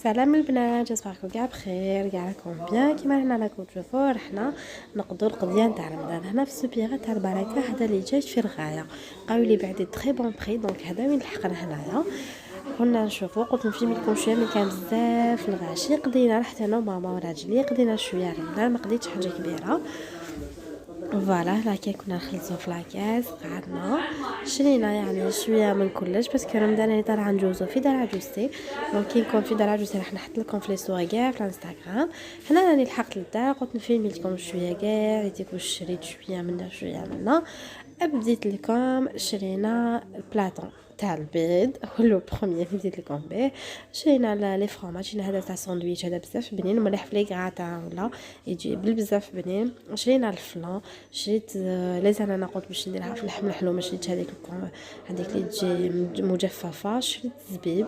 سلام البنات، جيسبر كاع بخير، كاع راكم بيان. كيما هنا راكم تشوفوا رحنا نقضوا القضيه نتاع رمضان هنا في السوبيغه تاع البركه. هذا اللي جاي في الغايه، قالوا لي بعد تري بون بري، دونك هذا وين لحقنا هنايا. كنا نشوفوا، قلت نفيلم لكم شويه من كان بزاف الغاشي. قضينا، رحت انا وماما وراجلي، قضينا شويه رمضان، ما قضيتش حاجه كبيره. فوالا لكن كنا نخلصوا في لاكاس، قعدنا شرينا يعني شويه من كلش، بس كان رمضان راني طالعه نجوزو في دار عجوزتي. دونك كي نكون في دار عجوزتي راح نحط لكم في لي صور كاع في الانستغرام. هنا راني لحقت للدار، قلت نفيلم لكم شويه كاع، ريتيكو شريت شويه منا شويه منا. بديت لكم شرينا البلاطون تاع البيض هو لو بروميير اللي بديت لكم به. شرينا لي فروماج، شرينا هذا تاع ساندويتش، هذا بزاف بنين، مليح في لي غراتا ولا يجي بالبزاف بنين. شرينا الفلان، شريت لي زنانه، قلت باش نديرها في اللحم الحلو، ما شريتش هذيك اللي تجي مجففه. شريت الزبيب،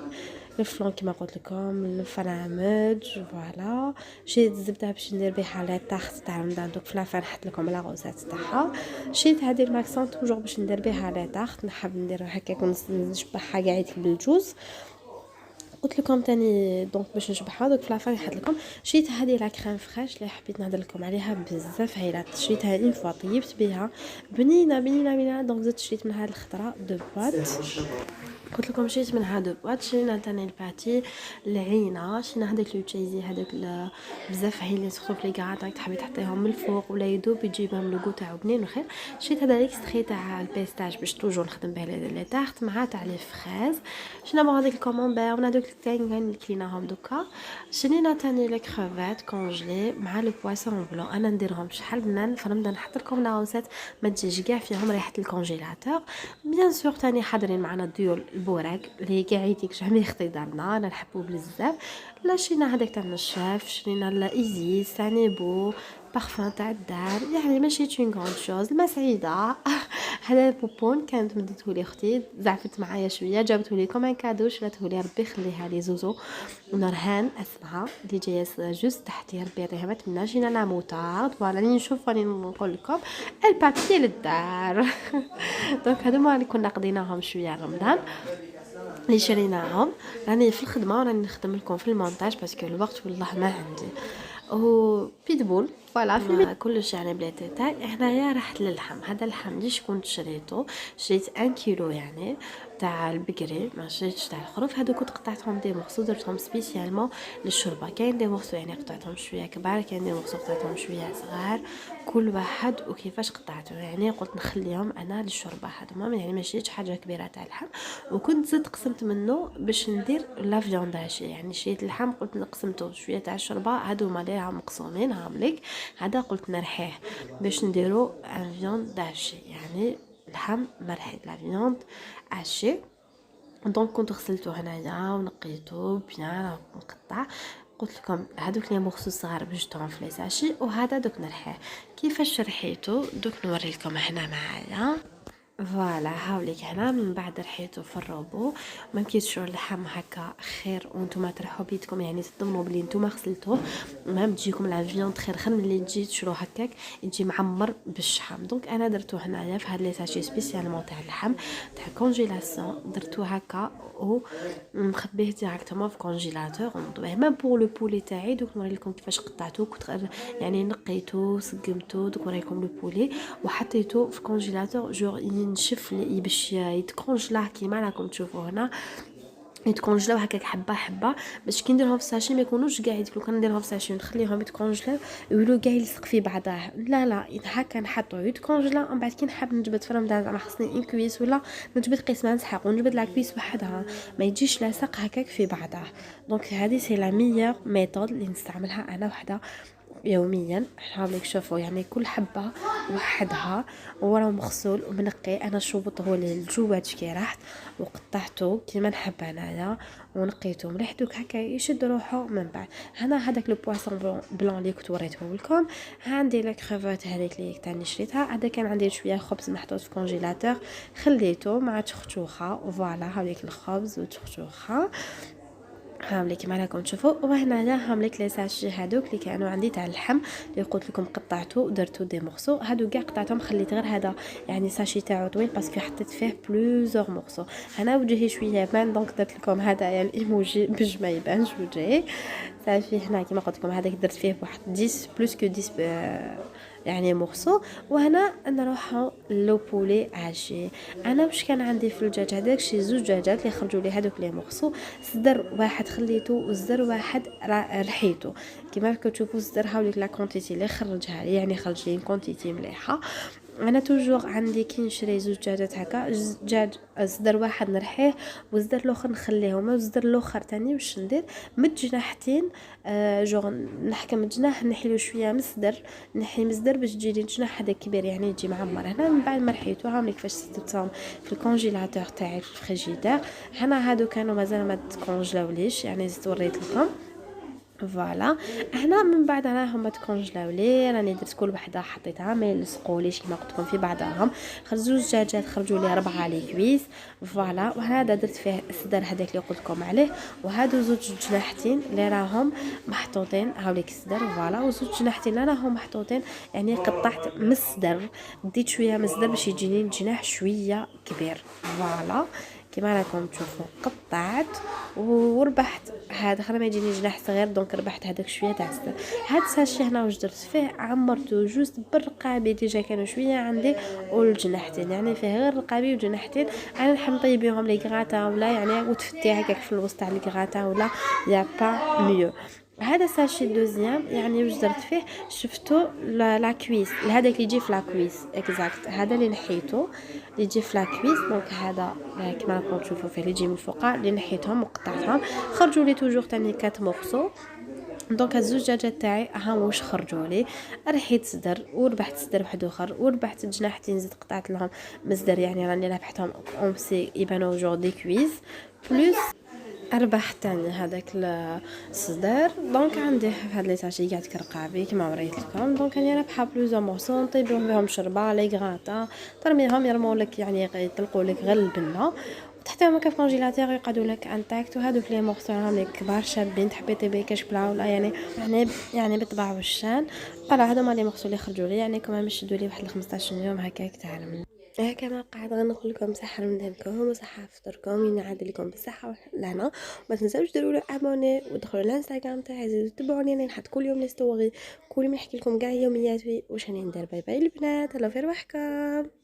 الفلان كما قلت لكم، الفرامج. فوالا شريت الزبده باش ندير بها لي طاخت تاع رمضان، دوك فلافل نحط لكم لا غوزات تاعها. شريت هذه الماكسون توجور باش ندير بها لي طاخت، نحب ندير هكاك نشبعها قاعد بالجوز. قلت لكم تاني دونك باش نشبعها دوك فلافل نحط لكم. شريت هذه لا كريم فريش اللي حبيت نهضر لكم عليها بزاف هايله، شريتها اون فوا طيبت بها، بنينه بنينه بنينه. دونك زدت شريت من هذه الخضره دو بوات، قلت لكم شريت من هذا بوات. شرينا تاني الباتي العينه، شرينا هذاك لو تشيزي، هذاك بزاف هايلين سورتو في لي كاع تحبي تحطيهم من الفوق ولا يدوب يجيبهم لو تاعو بنين وخير. شريت هذا ليكستري تاع البيستاج باش توجور نخدم به لي تارت مع تاع لي فريز. شرينا مع هذاك الكومونبير ونا دوك التانيين اللي كليناهم دوكا. شرينا تاني لي كروفات كونجلي مع لو بواسون بلون، انا نديرهم شحال بنان فرمضان، نحط لكم لا روسيت ما تجيش كاع فيهم ريحه الكونجيلاتور. بيان سور تاني حاضرين معنا الديول البوراك اللي كاع يديك جامي يخطي دارنا، انا نحبو بزاف. لا شرينا هذاك تاع النشاف، شرينا لا ايزي سانيبو بارفان تاع الدار، يعني ماشي تشين غراند شوز. ما سعيده هذا بوبون كانت مدته لي اختي، زعفت معايا شويه، جابته لي كوم ان كادو، شريته لي ربي يخليها لي زوزو نورهان اسمها، اللي جايه جوست تحتي ربي يريها ما تمنى. جينا لا موتارد فوالا اللي نشوف راني نقول لكم البابي للدار دونك هذوما اللي كنا قضيناهم شويه رمضان اللي شريناهم. راني في الخدمه وراني نخدم لكم في المونتاج باسكو الوقت والله ما عندي. و بيتبول فوالا في كلش يعني بلا تاعي. هنايا رحت للحم، هذا اللحم اللي كنت شريته، شريت 1 كيلو يعني تاع البقري، ما شريتش تاع الخروف. هادو كنت قطعتهم دي مخصوص، درتهم سبيسيالمون للشوربه. كاين دي مخصوص يعني قطعتهم شويه كبار، كاين دي مخصوص قطعتهم شويه صغار، كل واحد وكيفاش قطعته. يعني قلت نخليهم انا للشوربه هذوما، يعني ما شريتش حاجه كبيره تاع اللحم. وكنت زدت قسمت منه باش ندير لا فيونداج، يعني شريت اللحم قلت نقسمته شويه تاع الشوربه، هادوما اللي راهم مقسومين هامليك، هذا قلت نرحيه باش نديرو ان فيونداج، يعني لحم مرحي لا فيوند عشي. دونك كنت غسلته هنايا ونقيته بيان مقطع. قلت لكم هذوك اللي مخصوص صغار باش جبتهم في لي ساشي، وهذا دوك نرحيه. كيفاش رحيته دوك نوري لكم هنا معايا. فوالا هاوليك هنا من بعد رحيته في الروبو. ما كيتشعر اللحم هكا خير وانتم ترحوا بيدكم، يعني تضمنوا بلي نتوما غسلتوه، المهم تجيكم لا فيوند خير من اللي تجي تشرو هكاك يجي معمر بالشحم. دونك انا درتو هنايا في هاد لي ساشي سبيسيالمون تاع اللحم تاع كونجيلاسيون، درتو هكا و مخبيه ديراكتومون في كونجيلاتور ونضويه. ميم بور لو بولي تاعي دوك نوري لكم كيفاش قطعته، كنت يعني نقيته سقمته، دوك نوري لكم لو بولي وحطيته في كونجيلاتور جور ينشف باش يتكونجلا كيما راكم تشوفوا هنا، يتكونجلاو هكاك حبه حبه باش كي نديرهم في الساشي ما يكونوش كاع يدخلوا. كان نديرهم في الساشي ونخليهم يتكونجلاو يولو كاع يلصق في بعضاه، لا لا هكا نحطو يتكونجلا. من بعد كي نحب نجبد في رمضان زعما خصني ان كويس ولا نجبد قسمه نسحق ونجبد لا كويس وحدها ما يجيش لاصق هكاك في بعضاه. دونك هذه سي لا ميور ميثود اللي نستعملها انا وحده يوميا. حاولوا شوفوا يعني كل حبه وحدها وراه مغسول ومنقي. انا شوبطه للجوات كي رحت وقطعته كيما نحب انايا ونقيته مليح دوك هكا يشد روحه. من بعد هنا هذاك لو بواسون بلون اللي كنت وريته لكم، عندي لا كريفات هذيك اللي تاني شريتها. هذا كان عندي شويه خبز محطوط في كونجيلاتور خليته مع تخشوخه، فوالا هذيك الخبز وتخشوخه. هاوليك كيما راكم تشوفوا. وهنايا هاوليك لي ساشي هادوك اللي كانوا عندي تاع اللحم اللي قلت لكم قطعته ودرتو دي مورسو، هادو كاع قطعتهم خليت غير هذا يعني ساشي تاعو طويل باسكو حطيت فيه بلوزور مورسو. هنا وجهي شويه بان دونك درت لكم هذايا الايموجي باش ما يبانش وجهي صافي. هنا كيما قلت لكم هذاك درت فيه واحد 10 بلوس كو 10 يعني مورسو. وهنا نروحو لو بولي عاشي. انا واش كان عندي في الدجاج هذاك شي زوج دجاجات اللي خرجوا لي هذوك لي مورسو، صدر واحد خليته وصدر واحد رحيته. كيما راكم تشوفوا صدر هاوليك لا كونتيتي اللي خرجها لي يعني خرج لي كونتيتي مليحه. انا توجور عندي كي نشري زوج دجاجات هكا دجاج صدر واحد نرحيه وصدر الاخر نخليهم وصدر الاخر تاني واش ندير من جناحتين جوغ نحكم الجناح نحيلو شويه مصدر نحي مصدر باش تجي لي الجناح هذا كبير يعني يجي معمر. هنا من بعد ما رحيتو هاوليك كيفاش سدتهم في الكونجيلاتور تاعي في الفريجيدير. هنا هادو كانوا مازال ما تكونجلاوليش يعني زدت وريت لكم فوالا. هنا من بعد راهم تكونجلاو لي راني درت كل وحده حطيتها ما يلصقوليش كما قلت لكم في بعضهم. خرجوا زوج دجاجات خرجوا لي 4 لي كويس فوالا. وهذا درت فيه الصدر هذاك اللي قلت لكم عليه. وهادو زوج جناحتين اللي راهم محطوطين هاوليك الصدر فوالا. وزوج جناحتين اللي راهم محطوطين يعني قطعت من الصدر ديت شويه من الصدر باش يجيني الجناح شويه كبير فوالا. كما راكم تشوفوا قطعت وربحت هذا خلي ما يجيني جناح صغير دونك ربحت هذاك شويه تاع الصدر. هاد الساشي هنا واش درت فيه عمرته جوست بالرقابي ديجا كانوا شويه عندي والجناحتين يعني فيه غير رقابي وجناحتين. انا نحب نطيب بهم لي غراتا ولا يعني وتفتي هكاك في الوسط تاع لي غراتا ولا يا با ميو. هذا ساشي دوزيام يعني واش درت فيه شفتو لا كويس هذاك اللي يجي في لا كويس اكزاكت هذا اللي نحيته اللي يجي في لا كويس دونك هذا كما راكم تشوفوا فيه اللي يجي من الفوق اللي نحيتهم وقطعتهم خرجوا لي توجور تاني 4 مورسو. دونك الزوج دجاجات تاعي ها واش خرجوا لي رحيت صدر وربحت صدر واحد اخر وربحت جناحتين زدت قطعت لهم مصدر يعني راني ربحتهم اون سي يبانوا جور دي كويس بلس اربح تاني هذاك الصدر. دونك عندي هاد لي ساشي قاعد كرقابي كما وريت لكم دونك راني رابحه بلوزو مورسون نطيبهم بهم شربه لي غاطا ترميهم يرموا لك يعني يطلقوا لك غير البنه وتحطيهم هكا في كونجيلاتور يقعدوا لك انتاكت. وهذوك لي مورسو راهم لي كبار شابين تحبي طيبي كاش بلا ولا يعني بالطبع والشان فوالا. هذوما لي مورسو اللي خرجوا لي يعني كما مشدوا لي واحد 15 يوم هكاك تاع كما قاعد غنقول لكم صحه رمضانكم وصحه فطركم ينعاد لكم بالصحه والهنا. ما تنساوش ديروا له ابوني ودخلوا الانستغرام تاعي زيدوا تبعوني راني نحط كل يوم لي ستوري كل يوم نحكي لكم كاع يومياتي واش راني ندير. باي باي البنات الله في رواحكم.